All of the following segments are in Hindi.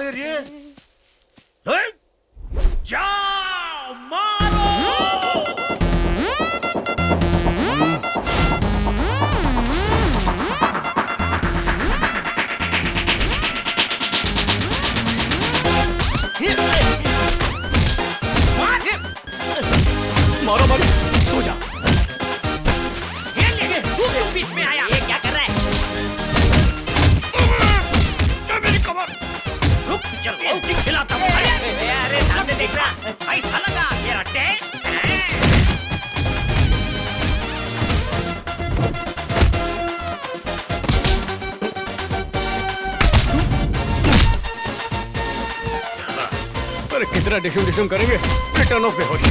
मारे रे? जाओ मारो। मारो मारो, सो जा। तू क्यों बीच में आया? ये क्या कर रहा है? मेरी कमर। रुक, चल किक खिलाता हूँ। अरे सामने देख रहा। ऐसा लगा मेरा टेस्ट। अरे कितना डिशुम डिशुम करेंगे? रिटर्न ऑफ बेहोश।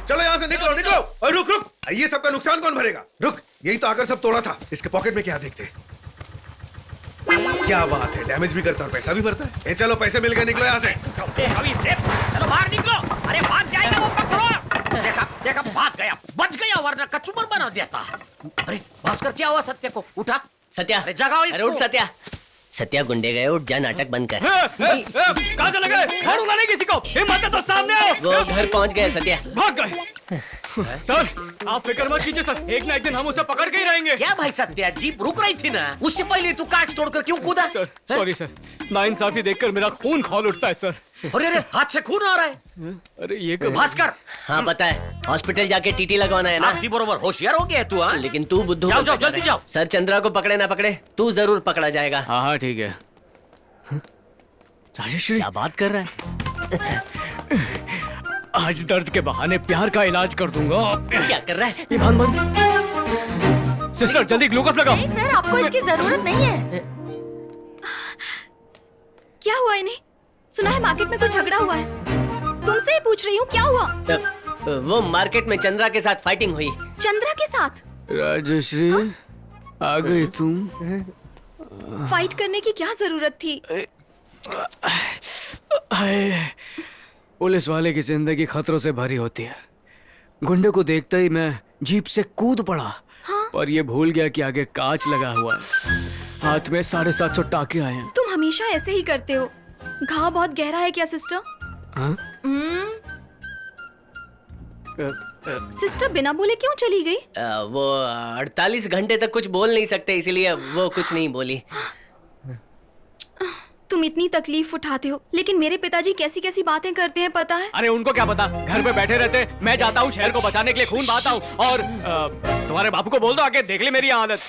चलो यहाँ से निकलो निकलो। और रुक रुक, ये सबका नुकसान कौन भरेगा? रुक, यही तो आकर सब तोड़ा था। इसके पॉकेट में क्या देखते? क्या बात है, डैमेज भी करता है और पैसा भी भरता है। चलो पैसे मिल गए, निकलो यहाँ से। चलो बाहर निकलो। अरे भाग जाएगा वो, पकड़ो। देखा देखा, भाग गया, बच गया, वरना कचूमर बना देता। अरे भास्कर, क्या हुआ सत्या को? उठा सत्या, अरे जगाओ इसको। अरे उठ सत्या। सत्या गुंडे गए, उठ जा, नाटक बंद कर। कहाँ चले गए? छोड़ूंगा नहीं किसी को। हिम्मत है तो सामने आओ। वो घर पहुंच गए सत्या। भाग गए। सर आप फिक्र मत कीजिए सर, एक ना एक दिन हम उसे पकड़ के ही रहेंगे। क्या भाई सत्या, जीप रुक रही थी ना, उससे पहले तू कांच तोड़कर क्यों कूदा? सर सॉरी सर, नाइंसाफी देखकर मेरा खून खौल उठता है सर। अरे अरे, हाथ से खून आ रहा है। अरे ये कब? भास्कर, हाँ पता है, हॉस्पिटल जाके टीटी लगवाना है ना। आपकी बरोबर होशियार हो गया तू। हाँ, लेकिन तू बुद्धू जाओ बनता जाओ, जा जल्दी रहा है। जाओ। सर चंद्रा को पकड़े ना पकड़े, तू जरूर पकड़ा जाएगा। हाँ हाँ ठीक है। राजेश्वरी क्या बात कर रहा है? आज दर्द के बहाने प्यार का इलाज कर दूंगा। क्या कर रहा है? ये बंद। सिस्टर जल्दी ग्लूकोज लगाओ। नहीं सर, आपको इसकी जरूरत नहीं है। क्या हुआ इन्हें? सुना है मार्केट में कुछ झगड़ा हुआ है। तुमसे ही पूछ रही हूँ, क्या हुआ? वो मार्केट में चंद्रा के साथ फाइटिंग हुई। चंद्रा के साथ? राजेश्री आ गई तुम? फाइट करने की क्या जरूरत थी? पुलिस वाले की जिंदगी खतरों से भरी होती है। गुंडे को देखते ही मैं जीप से कूद पड़ा। हाँ? पर ये भूल गया कि आगे कांच लगा हुआ है। हाथ में 750 टाके आए हैं। तुम हमेशा ऐसे ही करते हो। घाव बहुत गहरा है क्या सिस्टर? हाँ? सिस्टर बिना बोले क्यों चली गई? वो 48 घंटे तक कुछ बोल नहीं सकते, इसीलिए वो कुछ नहीं बोली। तुम इतनी तकलीफ उठाते हो, लेकिन मेरे पिताजी कैसी कैसी बातें करते हैं पता है? अरे उनको क्या पता, घर पे बैठे रहते। मैं जाता हूँ शहर को बचाने के लिए, खून बहाता हूँ। और तुम्हारे बापू को बोल दो आके देख ले मेरी हालत।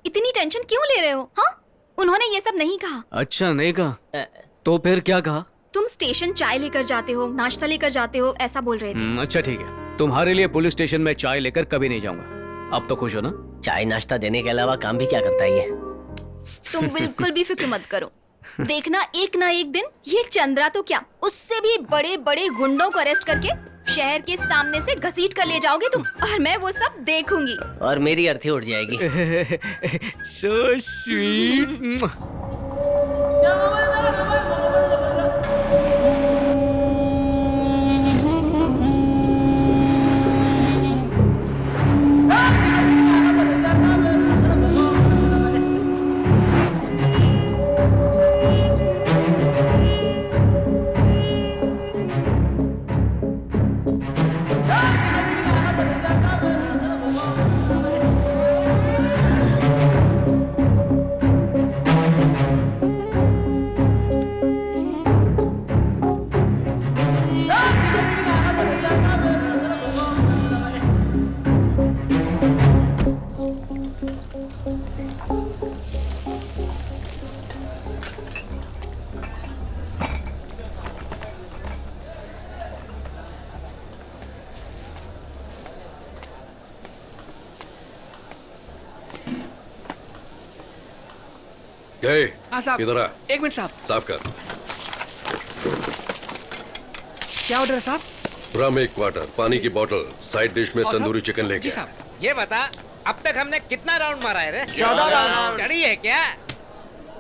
इतनी टेंशन क्यों ले रहे हो? हाँ, उन्होंने ये सब नहीं कहा। अच्छा नहीं कहा? तो फिर क्या कहा? तुम स्टेशन चाय लेकर जाते हो, नाश्ता लेकर जाते हो, ऐसा बोल रहे थे। अच्छा ठीक है, तुम्हारे लिए पुलिस स्टेशन में चाय लेकर कभी नहीं जाऊंगा। अब तो खुश हो ना? चाय नाश्ता देने के अलावा काम भी क्या करता है ये? तुम बिल्कुल भी फिक्र मत करो। देखना एक ना एक दिन ये चंद्रा तो क्या, उससे भी बड़े बड़े गुंडों को अरेस्ट करके शहर के सामने से घसीट कर ले जाओगे तुम, और मैं वो सब देखूंगी। और मेरी अर्थी उड़ जाएगी। So sweet. साहब इधर आ। एक मिनट साहब। साफ कर। क्या ऑर्डर है साहब? रम 1 क्वार्टर, पानी की बोतल, साइड डिश में तंदूरी चिकन लेके। जी साहब। ये बता, अब तक हमने कितना राउंड मारा है रे? 14 राउंड। चढ़ी है क्या?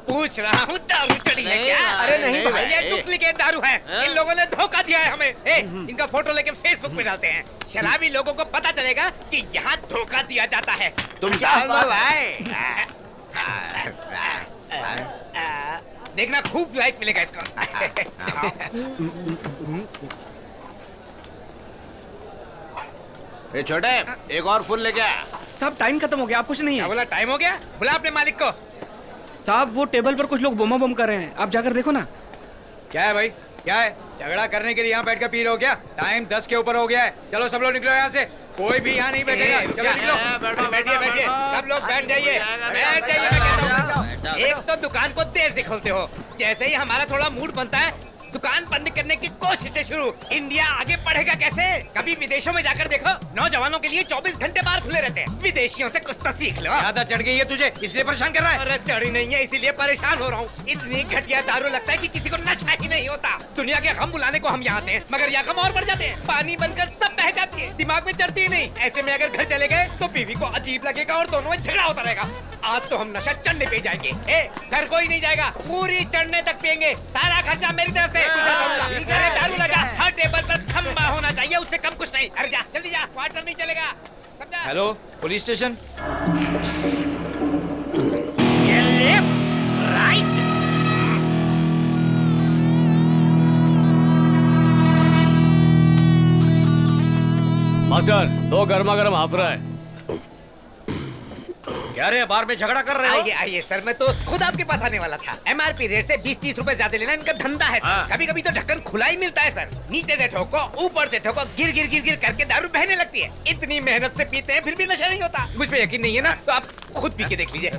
पूछ रहा हूँ, दारू चढ़ी है क्या? अरे नहीं भाई, ये डुप्लीकेट दारू है। इन लोगों ने धोखा दिया है हमें। इनका फोटो लेके फेसबुक पे डालते हैं, शराबी लोगों को पता चलेगा कि यहाँ धोखा दिया जाता है। तुम क्या भाई? देखना खूब लाइक मिलेगा इसका। ए छोटे, एक और फुल लेके आ। साहब टाइम खत्म हो गया, आप कुछ नहीं क्या है। बोला? टाइम हो गया? बुला अपने मालिक को। साहब वो टेबल पर कुछ लोग बोमा बम कर रहे हैं, आप जाकर देखो ना। क्या है भाई, क्या है? झगड़ा करने के लिए यहाँ बैठ कर पी रहे हो क्या? टाइम 10 के ऊपर हो गया है। चलो सब लोग निकलो यहाँ से, कोई भी यहाँ नहीं बैठेगा। चलो निकलो। बैठिए बैठिए, सब लोग बैठ जाइए, बैठ जाइए। मैं कहता हूँ, एक तो दुकान को देर से खोलते हो, जैसे ही हमारा थोड़ा मूड बनता है दुकान बंद करने की कोशिशें शुरू। इंडिया आगे बढ़ेगा कैसे? कभी विदेशों में जाकर देखो, नौजवानों के लिए 24 घंटे बाहर खुले रहते हैं। विदेशियों से कुछ तो सीख लो। ज्यादा चढ़ गई है तुझे, इसलिए परेशान कर रहा है। अरे चढ़ी नहीं है, इसीलिए परेशान हो रहा हूँ। इतनी घटिया दारू लगता है कि किसी को नशा ही नहीं होता। दुनिया के गम बुलाने को हम यहाँ आते हैं, मगर यहाँ गम और बढ़ जाते हैं। पानी बनकर सब बह जाती है, दिमाग में चढ़ती ही नहीं। ऐसे में अगर घर चले गए तो बीवी को अजीब लगेगा और दोनों में झगड़ा होता रहेगा। आज तो हम नशा चढ़ने पे जाएंगे। घर कोई नहीं जाएगा, पूरी चढ़ने तक पियेंगे। सारा खर्चा मेरी तरफ से। अरे दारू लगा, हर टेबल पर खंबा होना चाहिए, उससे कम कुछ नहीं। अरे जा जल्दी जा, क्वार्टर नहीं चलेगा। समझा? Hello police station. ये लेफ्ट राइट। मास्टर, 2 गर्मा गर्म हाफ रहा है। क्या रे, बार में झगड़ा कर रहे हो? आइए आइए सर, मैं तो खुद आपके पास आने वाला था। MRP रेट से 20-30 रुपए ज्यादा लेना इनका धंधा है सर। कभी कभी तो ढक्कन खुला ही मिलता है सर। नीचे से ठोको, ऊपर से ठोको, गिर गिर गिर गिर करके दारू बहने लगती है। इतनी मेहनत से पीते हैं फिर भी नशा नहीं होता। मुझ पे यकीन नहीं है ना, तो आप खुद पी के देख लीजिए।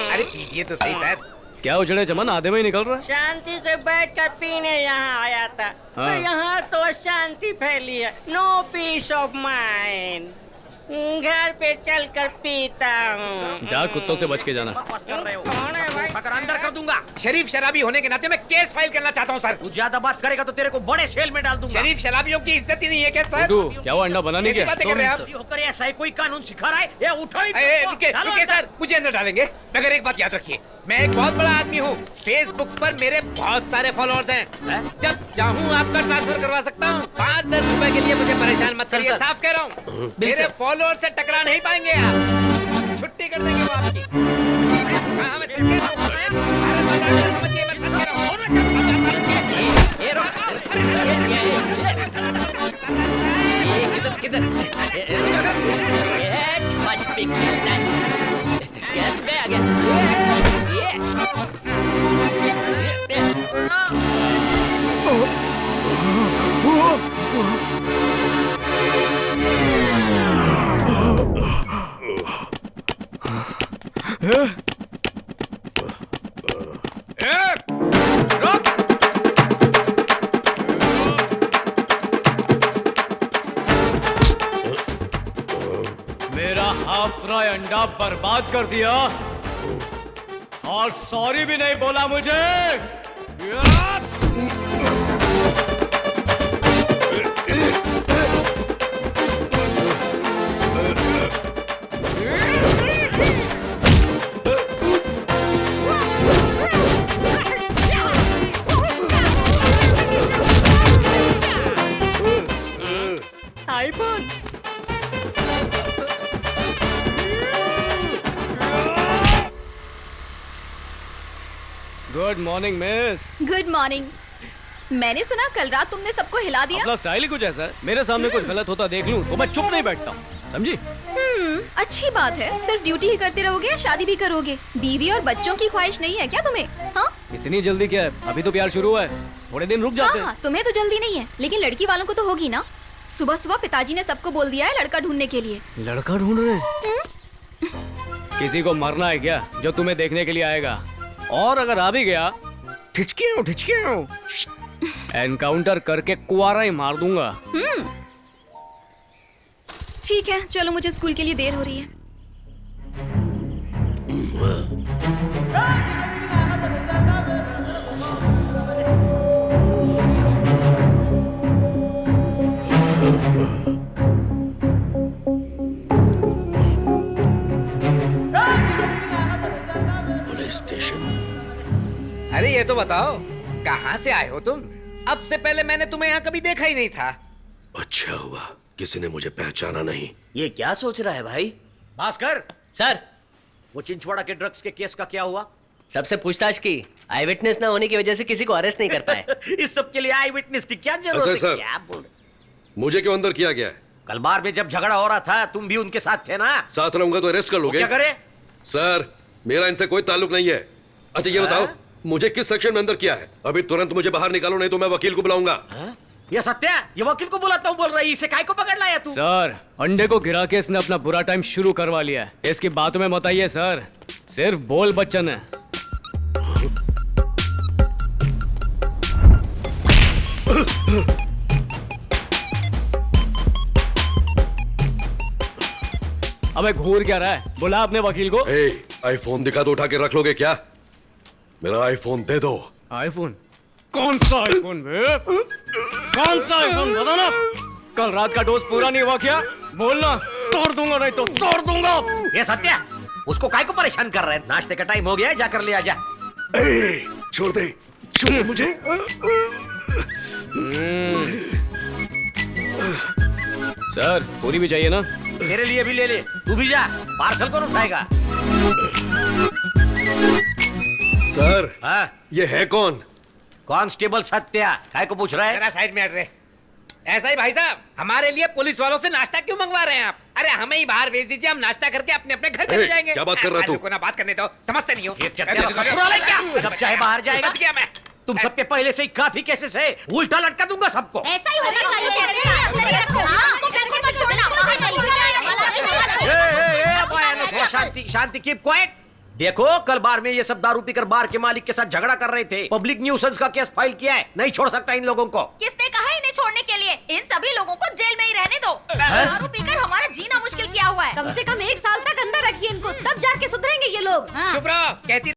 अरे पीजिए तो सही सर। क्या उछड़े चमन, आधे में ही निकल रहा है। शांति से बैठकर पीने यहाँ आया था, हाँ। तो यहाँ तो अशांति फैली है। No peace of mind. घर पे चलकर पीता हूँ। जा, कुत्तों से बच के जाना। बकवास कर रहे हो? कौन है भाई? अगर अंदर कर दूंगा। शरीफ शराबी होने के नाते मैं केस फाइल करना चाहता हूँ सर। तू ज्यादा बात करेगा तो तेरे को बड़े सेल में डाल दूंगा। शरीफ शराबियों की इज्जत ही नहीं है क्या सर? गुड्डू, क्या वो अंडा बना नहीं कैसी क्या? बातें कर रहे हैं आप? चोरी होकर ऐसा ही कोई कानून सिखा रहा है? ये उठो ही ए, सबको। रुके डालो रुके अंदर। सर, मुझे अंदर डालेंगे। मगर एक बात याद रखिए, मैं एक बहुत बड़ा आदमी हूँ। फेसबुक पर मेरे बहुत सारे फॉलोअर्स हैं। जब चाहूँ आपका ट्रांसफर करवा सकता हूँ। 5-10 रुपए के लिए मुझे परेशान मत करिए, साफ कह रहा हूँ। मेरे फॉलोअर से टकरा नहीं पाएंगे आप। छुट्टी कर देंगे वो आपकी। हाँ, मैं सच कह रहा हूँ। अरे मजाक मत समझिए, मैं सच कह रहा हूँ। मेरा हाफ फ्राई अंडा बर्बाद कर दिया और सॉरी भी नहीं बोला मुझे। IPhone. Good morning miss. Good morning. मैंने सुना कल रात तुमने सबको हिला दिया। अपना स्टाइल ही कुछ ऐसा है, मेरे सामने कुछ गलत होता देख लूं तो मैं चुप नहीं बैठता हूँ, समझी? अच्छी बात है। सिर्फ ड्यूटी ही करते रहोगे या शादी भी करोगे? बीवी और बच्चों की ख्वाहिश नहीं है क्या तुम्हें? हाँ इतनी जल्दी क्या है, अभी तो प्यार शुरू हुआ है, थोड़े दिन रुक जाते हैं। हाँ, तुम्हें तो जल्दी नहीं है, लेकिन लड़की वालों को तो होगी ना। सुबह सुबह पिताजी ने सबको बोल दिया है लड़का ढूंढने के लिए। लड़का ढूंढ रहे हैं? किसी को मरना है क्या जो तुम्हें देखने के लिए आएगा? और अगर आ भी गया, ठिचके एनकाउंटर करके कुआरा ही मार दूंगा। ठीक है, चलो मुझे स्कूल के लिए देर हो रही है। Police station. अरे ये तो बताओ, कहाँ से आए हो तुम? अब से पहले मैंने तुम्हें यहाँ कभी देखा ही नहीं था। अच्छा हुआ किसी ने मुझे पहचाना नहीं। ये क्या सोच रहा है भाई? भास्कर, सर वो चिंचवाड़ा के ड्रग्स के केस का क्या हुआ? सबसे पूछताछ की, आई विटनेस ना होने की वजह से किसी को अरेस्ट नहीं कर पाए। इस सब के लिए आई विटनेस की क्या जरूरत है? सर, क्या बोल रहे? मुझे क्यों अंदर किया गया है? कल बार में जब झगड़ा हो रहा था तुम भी उनके साथ थे ना? साथ रहूंगा तो अरेस्ट कर लोगे? क्या करे? सर, मेरा इनसे कोई ताल्लुक नहीं है। अच्छा ये बताओ, मुझे किस सेक्शन में अंदर किया है? अभी तुरंत मुझे बाहर निकालो, नहीं तो मैं वकील को बुलाऊंगा। ये सत्य है? ये वकील को बुलाता हूँ बोल रही, इसे काय को पकड़ लाया तू? सर, अंडे को गिरा के इसने अपना बुरा टाइम शुरू करवा लिया है। इसकी बातों में मत आइए सर, सिर्फ बोल बच्चन है। अबे घूर क्या रहा है? बुला अपने वकील को। आईफोन दिखा तो उठा के रख लोगे क्या? मेरा आईफोन दे दो। आईफोन? कौन सा आईफोन बे? कौन सा आईफोन बताना? कल रात का डोज पूरा नहीं हुआ क्या? बोलना, तोड़ दूंगा, नहीं तो तोड़ दूंगा। ये सत्य, उसको काय को परेशान कर रहे हैं? नाश्ते का टाइम हो गया है, जाकर ले आजा। छोड़ दे, छोड़ दे मुझे। सर, पूरी भी चाहिए ना? तेरे लिए भी ले ले, तू भी जा। पार्सल कौन उठाएगा? सर, हाँ? ये है कौन? कांस्टेबल सत्या। काय को पूछ रहा है? जरा साइड में हट रहे। ऐसा ही भाई साहब, हमारे लिए पुलिस वालों से नाश्ता क्यों मंगवा रहे हैं आप? अरे हमें ही बाहर भेज दीजिए, हम नाश्ता करके अपने अपने घर चले जाएंगे। क्या बात कर रहा है तू? को ना बात करने दो, समझते नहीं हो। ये चत्या ससुराल है क्या? सब चाहे बाहर जाएगा। बच गया मैं। तुम सब पे पहले से ही काफी केसेस है, उल्टा लटका दूंगा सबको। ऐसा ही होना चाहिए। अंदर ही रखो। हाँ, हमको घर में मत छोड़ना। बाहर मत थोड़ा शांति, शांति, कीप क्वाइट। देखो, कल बार में ये सब दारू पीकर बार के मालिक के साथ झगड़ा कर रहे थे। पब्लिक न्यूसेंस का केस फाइल किया है, नहीं छोड़ सकता इन लोगों को। किसने कहा इन्हें छोड़ने के लिए? इन सभी लोगों को जेल में ही रहने दो। दारू पीकर हमारा जीना मुश्किल किया हुआ है। कम से कम 1 साल तक अंदर रखिए इनको, तब जाके सुधरेंगे ये लोग। चुप रहो, कहती